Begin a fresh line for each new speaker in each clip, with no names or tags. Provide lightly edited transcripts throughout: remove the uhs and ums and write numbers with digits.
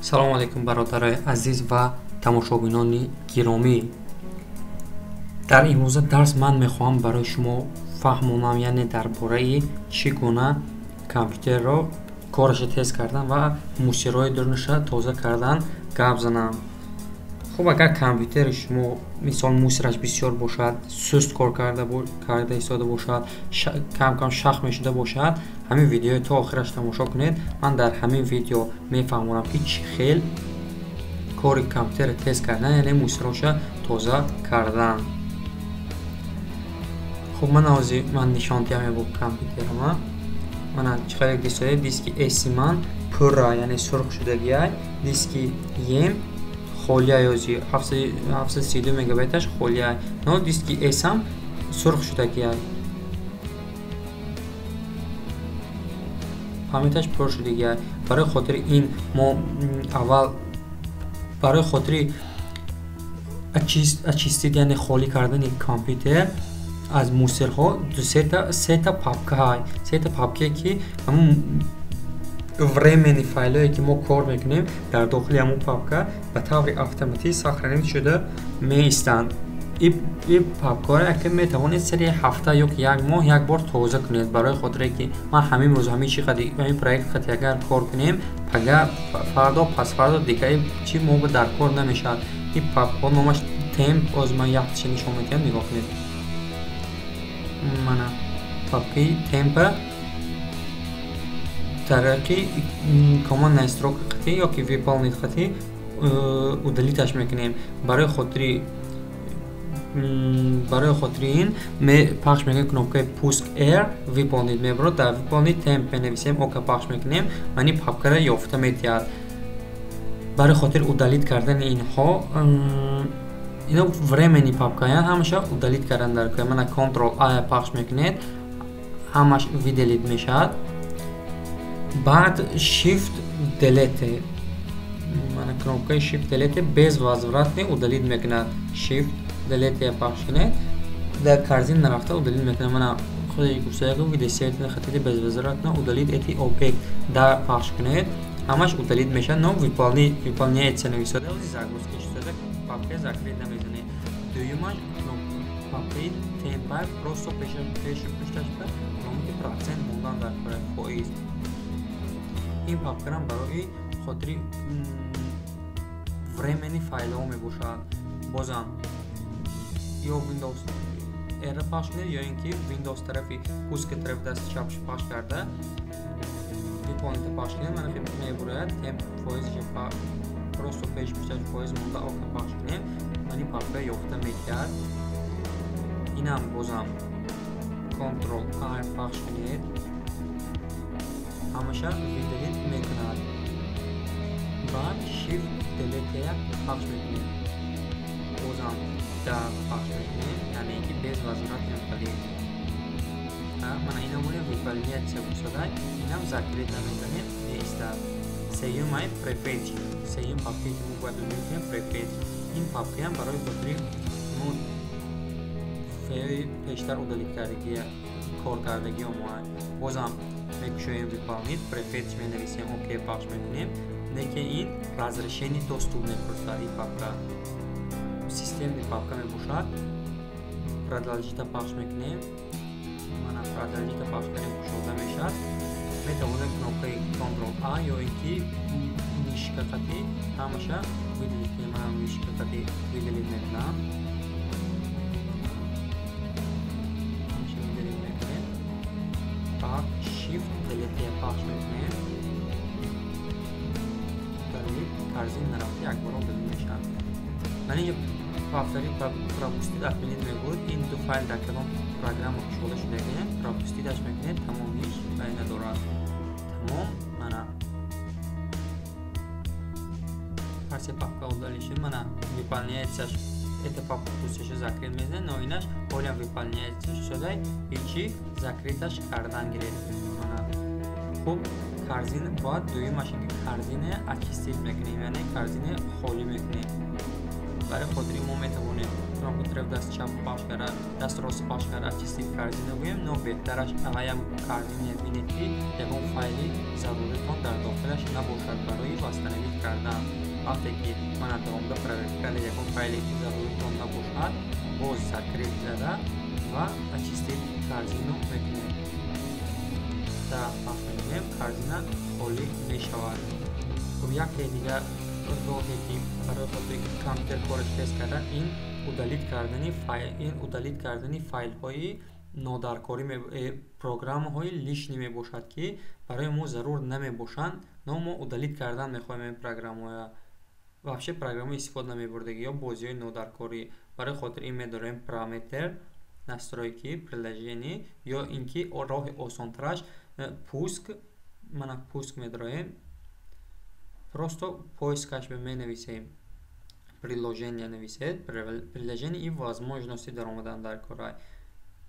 салому алайкум бародарои азиз ва тамошобинони гиромӣ. дар имрӯза дарс ман мехоҳам барои шумо фаҳмонам, яъне дар бораи чӣ гуна компютерро корашо тест кардан ва мусирҳои дурунашро тоза кардан гап занам. хуб, агар компютери шумо мисол мусираш бисёр бошад, суст кор карда истода бошад, кам шах мешуда бошад, ҳамин видеои то охираш тамошо кунед. ман дар ҳамин видео мефаҳмонам ки чӣ хел кори компютер тест кардан, яъне мусирҳоша тоза кардан. хуб, ман нишон диҳам бо компютерама. мана чӣ хеле дистода диски эси ман пурра, яъне сурх шудагиай, диски ем холия ёзи 732 мегабайташ холия, но диски эсам сурх шудагиай, памяташ пур шудагиай. барои хотири ин мо аввал барои хотири очистид, яъне холӣ кардани компютер аз мусирҳо сета папкае ки ҳамун временни файлое ки мо кор мекунем дар дохили ҳамун папка ба таври автоматӣ сохранид шуда меистанд. ин папкаро яке метавонед сари ҳафта ё як моҳ як бор тоза кунед, барои хотире ки ман ҳамин рӯз ҳамин проект хати агар кор кунем, агар фардо пасфардо дигаи чӣ мо дар кор намешавад. ин папка номаш темп, оз ман яхташа нишон медиҳам, нигоҳ кунед. мана папкаи темпа тараки командная строка хати ёки выполнить хати удалиташ мекунем. барои хотири ин пахш мекунем кнопкаи пуск r выполнить мебарад, дар выполнить темп менависем, ока пахш мекунем, мани папкаро ёфта медиҳад. барои хотири удалит кардани инҳо, ино временни папкаян, ҳамаша удалит кардан даркая. мана Ctrl A пахш мекунед, ҳамаш виделит мешавад. баъд Shift Delete, мана кнопкаи Shift Delete безвозвратне удалит мекунад. Shift Delete пахш кунед, дар корзин нарафта удалит мекунад. мана худи гуфтаягу видеосетина хатиди безвозвратна удалит эти объект да пахш кунед, ҳамаш удалит мешавад. но выполняется нависода, загрузка шуда папка закрит намезанед. дуюмаш папкаи темпа просто пешу пушташ ба номи процент мондан дар фоиз. ин папкарам барои хотири временни файлҳо мебошад. бозам ё Windows R пахш кунед, ё ин ки Windows тарафи пуска тарафи дасти чапш пахш карда выполнита пахш кунед, мана мебурад темп фоизша просто пеш пушташ фоиз монда ока пахш кунед, мани папка ёфта мекард. инам бозам Ctrl A пахш кунед, ҳамаша виделит мекунад. баъд Shift Delete пахш мекунед, бозам да пахш мекунед, яъне ки безвозврат мекунед. мана инам бояд выполняться бусада, инам закрит намезанед, неистад. сеюмай Prefetch, сеюм папкаи ки мо бояд мекунем Prefetch. ин папкаям барои хотири пештар удалит кардагӣ кор кардагӣ омоад. бозам мекушоем выполнить, Prefetch менависем, окей пахш мекунем, неки ин разрешение доступ мепурсад. ин папка системни папка мебошад. продолжита пахш мекунем, мана продолжита пахш кардем кушода мешавад. метавонем кнопкаи Ctrl A ё ин ки мишка хати ҳамаша виделит кунем. мана мишка хати виделит мекунам, ҳамаша виделит мекунем. баъд Shift Delete пахш мекунем, удалит корзин нарафта якбора удалит мешавад. ман инҷа повторить пропустид отменить мегӯяд. ин ду файл дар кадом программа кушода шудагиям, пропустидаш мекунед, тамом ҳеҷ файда надорад. тамом. мана ҳарчи папка удалит шуд, мана выполняется эта папка пусташа закрит мезанед, но инаш ҳолиам выполняется шуда, ҳичи закриташ кардан гиред. мана хуб, корзин бояд дуюмаш корзине очистить мекунем, яъне корзине холӣ мекунем. برای خاطر ما میتوانیم کامپیوتر دست چپ پخش کرده دست راست پخش کرده چیزی کردی نگویم نو بهترش اگر یک کردی میبینید که یکون فایلی ضروریتون در داخلش نباشد برای بستنویس کردن. وقتی که من انتخاب دا پروردگار یکون فایلی ضروریتون نباشد باز سکریت زده و چیزی کردی نو میکنیم در پخش میکنیم کردی خالی میشود. خب یکی دیگر راهی که برای خاطر کامپیوتر کارش تست کردن این удалит кардани файлҳои нодаркорӣ программҳои лишни мебошад ки барои мо зарур намебошанд, но мо удалит кардан мехоҳем ин программҳоя вообще программа истифода намебурдагӣ ё бозиҳои нодаркорӣ. барои хотир ин медорем параметр настройки приложение ё ин ки роҳи осонтараш пуск мана пуск медорем просто поискаш менависем приложение нависед приложение и возможности даромадан дар кора.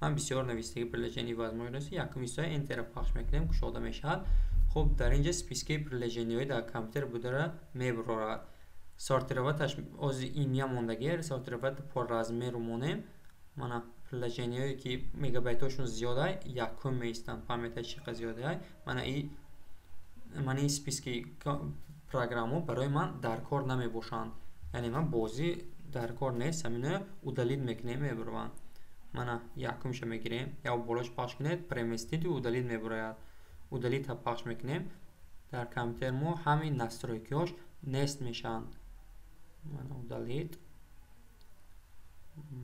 ман бисёр навистаги приложение и возможности якум истоя энтер пахш мекунем кушода мешавад. хуб дар инҷа спискаи приложениҳои дар компютер будара мебурорад. сортироваташ ози имя мондагӣ сортироват по размеру монем мана приложениҳое ки мегабайтҳошун зиёда якум меистанд памяташи қа зиёда мана ин списки программо барои ман дар кор намебошанд. яъне ман бозӣ дар кор нест ҳамино удалит мекунем мебурванд. мана якумша мегирем ё болош пахш кунед преместид удалит мебурояд. удалитҳа пахш мекунем дар компютер мо ҳамин настройкиҳош нест мешаванд. мана удалит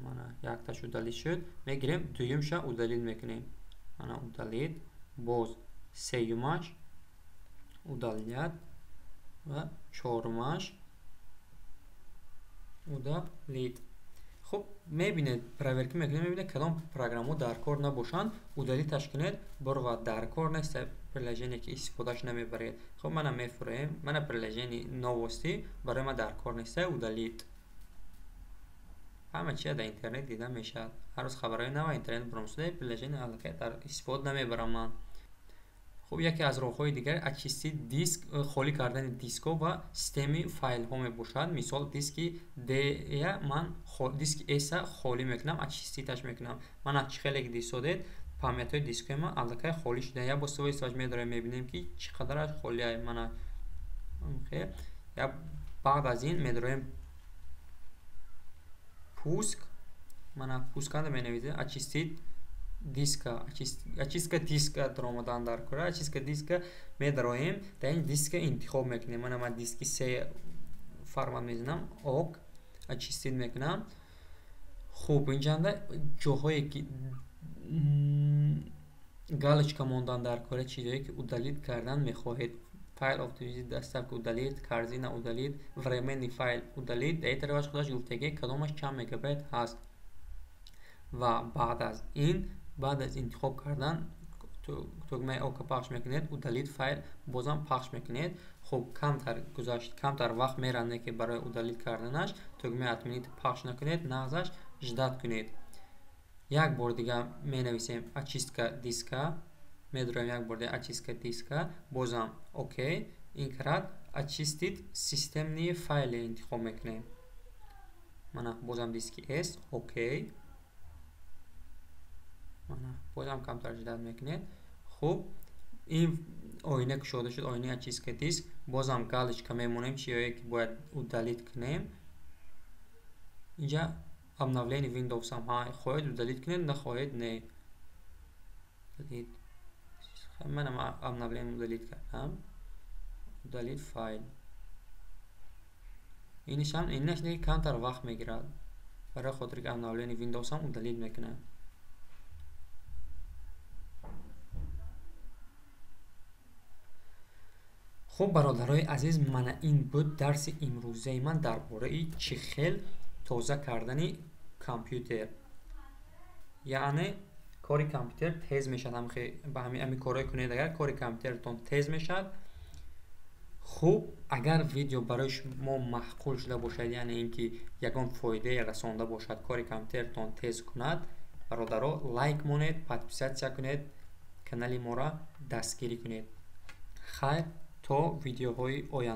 мана якташ удалит шуд мегирем дуюмша удалит мекунем. мана удалит боз сеюмаш удалят ва чорумаш удалит. хуб мебинед проверка мекунед мебинед кадом программо дар кор набошанд удалиташ кунед бурва дар кор нест приложение ки истифодаш намебаред. хуб мана мефурем мана приложение новости барои ма дар кор нест удалит. ҳама чия дар интернет дида мешавад. ҳар рӯз хабарҳои нава интернет бромсуда приложение аллакай дар истифода намебарам ман. хуб яке аз роҳҳои дигар очистии диск холӣ кардани дискҳо ва системи файлҳо мебошад. мисол диски D-я ман диски S-а холӣ мекунам очиститаш мекунам. ман чӣ хеле дисодед памятҳои дискҳои ман аллакай холӣ шуда я бо истифодаи истифодааш медорем мебинем ки чӣ қадараш холиа мана я баъд аз ин медорем пуск мана пусканда менависем очистит диска очистка диска даромадан дар кора очистка диска медароем дар ин диска интихоб мекунем. ман диски се формат мезанам ок очистит мекунам. хуб инҷанда ҷоҳое ки галочка мондан дар кора чизое ки удалит кардан мехоҳед файл автовизит доставка удалит корзина удалит временный файл удалит дар ин тарафаш худаш гуфтаги кадомаш чанд мегабайт ҳаст ва баъд аз интихоб кардан тугмаи ока пахш мекунед удалит файл бозам пахш мекунед. хуб камтар вақт меране ки барои удалит карданаш тугмаи отменит пахш накунед нағзаш ждат кунед. як бор дига менависем очистка диска медорем як бор дига очистка диска бозам окей ин карад очистит системные файле интихоб мекунем. мана бозам диски S окей мана бозам камтар ждат мекунед. хуб ин оина кушода шуд оинаи очистка диск бозам галочка мемонем чиёе ки бояд удалит кунем. инҷа обновление Windows ҳам хоҳед удалит кунед нахоҳед не удалит мана обновление удалит кардам удалит файл инаш дига камтар вақт мегирад барои хотири ки обновление Windows ҳам удалит мекунад. хуб бародарои азиз мана ин буд дарси имрӯзаи ман дар бораи чӣ хел тоза кардани компютер. яъне кори компютер тез мешавад ба ҳамин корҳои кунед агар кори компютертон тез мешавад. хуб агар видео барои шумо маъқул шуда бошад яъне ин ки ягон фоидае расонда бошад кори компютертон тез кунад бародаро лайк монед подписатсия кунед канали моро дастгирӣ кунед. хайр то видеоҳои оянда.